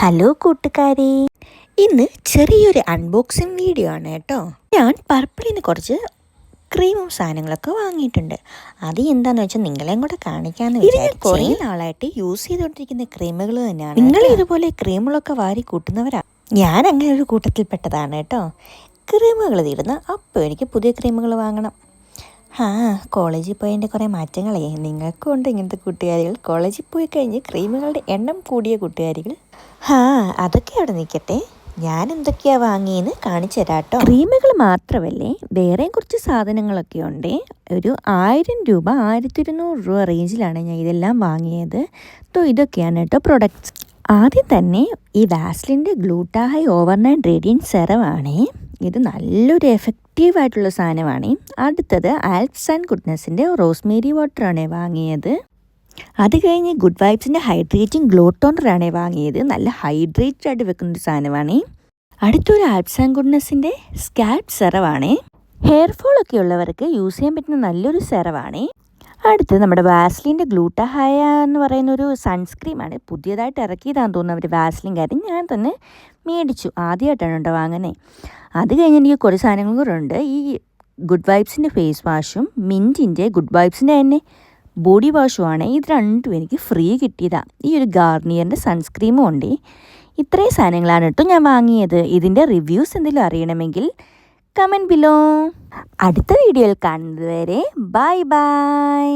Hello കൂട്ടുകാരെ, ഇന്ന് ചെറിയൊരു അൺബോക്സിങ് വീഡിയോ ആണ് കേട്ടോ. ഞാൻ പർപ്പിളിന് കുറച്ച് ക്രീമും സാധനങ്ങളൊക്കെ വാങ്ങിയിട്ടുണ്ട്. അത് എന്താണെന്ന് വെച്ചാൽ നിങ്ങളെയും കൂടെ കാണിക്കാമെന്ന് വിചാരിച്ചു. കുറേ നാളായിട്ട് യൂസ് ചെയ്തുകൊണ്ടിരിക്കുന്ന ക്രീമുകൾ തന്നെയാണ്. നിങ്ങൾ ഇതുപോലെ ക്രീമുകളൊക്കെ വാരി കൂട്ടുന്നവരാ. ഞാൻ അങ്ങനെ ഒരു കൂട്ടത്തിൽപ്പെട്ടതാണ് കേട്ടോ. ക്രീമുകൾ തീരുന്ന അപ്പോൾ എനിക്ക് പുതിയ ക്രീമുകൾ വാങ്ങണം. കോളേജിൽ പോയതിൻ്റെ കുറേ മാറ്റങ്ങളേ. നിങ്ങൾക്കും ഉണ്ട് ഇങ്ങനത്തെ കൂട്ടുകാരികൾ. കോളേജിൽ പോയി കഴിഞ്ഞ് ക്രീമുകളുടെ എണ്ണം കൂടിയ കൂട്ടുകാരികൾ. അതൊക്കെ അവിടെ നിൽക്കട്ടെ, ഞാൻ എന്തൊക്കെയാണ് വാങ്ങിയെന്ന് കാണിച്ചു തരാം കേട്ടോ. ക്രീമുകൾ മാത്രമല്ലേ, വേറെയും കുറച്ച് സാധനങ്ങളൊക്കെ ഉണ്ട്. ഒരു 1000 രൂപ 1200 രൂപ റേഞ്ചിലാണ് ഞാൻ ഇതെല്ലാം വാങ്ങിയത്. ഇതൊക്കെയാണ് കേട്ടോ പ്രൊഡക്ട്സ്. ആദ്യം തന്നെ ഈ വാസ്ലിൻ്റെ ഗ്ലൂട്ടാഹൈ ഓവർനൈറ്റ് റേഡിയൻറ്റ് സെറമാണ്. ഇത് നല്ലൊരു എഫക്റ്റീവായിട്ടുള്ള സാധനമാണ്. അടുത്തത് ആൽപ്സ് ആൻഡ് ഗുഡ്നെസ്സിൻ്റെ റോസ്മേരി വാട്ടറാണ് വാങ്ങിയത്. അത് കഴിഞ്ഞ് ഗുഡ് വൈബ്സിൻ്റെ ഹൈഡ്രേറ്റിംഗ് ഗ്ലോ ടോണറാണ് വാങ്ങിയത്. നല്ല ഹൈഡ്രേറ്റഡ് ആയിട്ട് വെക്കുന്നൊരു സാധനമാണ്. അടുത്തൊരു ആൽപ്സ് ആൻഡ് ഗുഡ്നെസ്സിൻ്റെ സ്കാൽപ്പ് സെറവാണ്. ഹെയർ ഫോളൊക്കെ ഉള്ളവർക്ക് യൂസ് ചെയ്യാൻ പറ്റുന്ന നല്ലൊരു സെറവാണ്. അടുത്തത് നമ്മുടെ വാസ്ലിൻ്റെ ഗ്ലൂട്ടാഹൈ എന്ന് പറയുന്ന ഒരു സൺസ്ക്രീമാണ്. പുതിയതായിട്ട് ഇറക്കിയതാണെന്ന് തോന്നുന്നു അവർ വാസ്ലിൻ കാര്യം. ഞാൻ തന്നെ മേടിച്ചു, ആദ്യമായിട്ടാണ് കേട്ടോ വാങ്ങുന്നത്. അത് കഴിഞ്ഞ് എനിക്ക് കുറച്ച് സാധനങ്ങളും കൂടെ ഉണ്ട്. ഈ ഗുഡ് വൈബ്സിൻ്റെ ഫേസ് വാഷും മിൻറ്റിൻ്റെ ഗുഡ് വൈബ്സിൻ്റെ തന്നെ ബോഡി വാഷുമാണ്. ഇത് രണ്ടും എനിക്ക് ഫ്രീ കിട്ടിയതാണ്. ഈ ഒരു ഗാർണിയറിൻ്റെ സൺസ്ക്രീമും ഉണ്ട്. ഇത്രയും സാധനങ്ങളാണ് കേട്ടോ ഞാൻ വാങ്ങിയത്. ഇതിൻ്റെ റിവ്യൂസ് എന്തെങ്കിലും അറിയണമെങ്കിൽ കമൻറ്റ് ബിലോ. അടുത്ത വീഡിയോയിൽ കാണുന്നത് വരെ ബൈ ബൈ.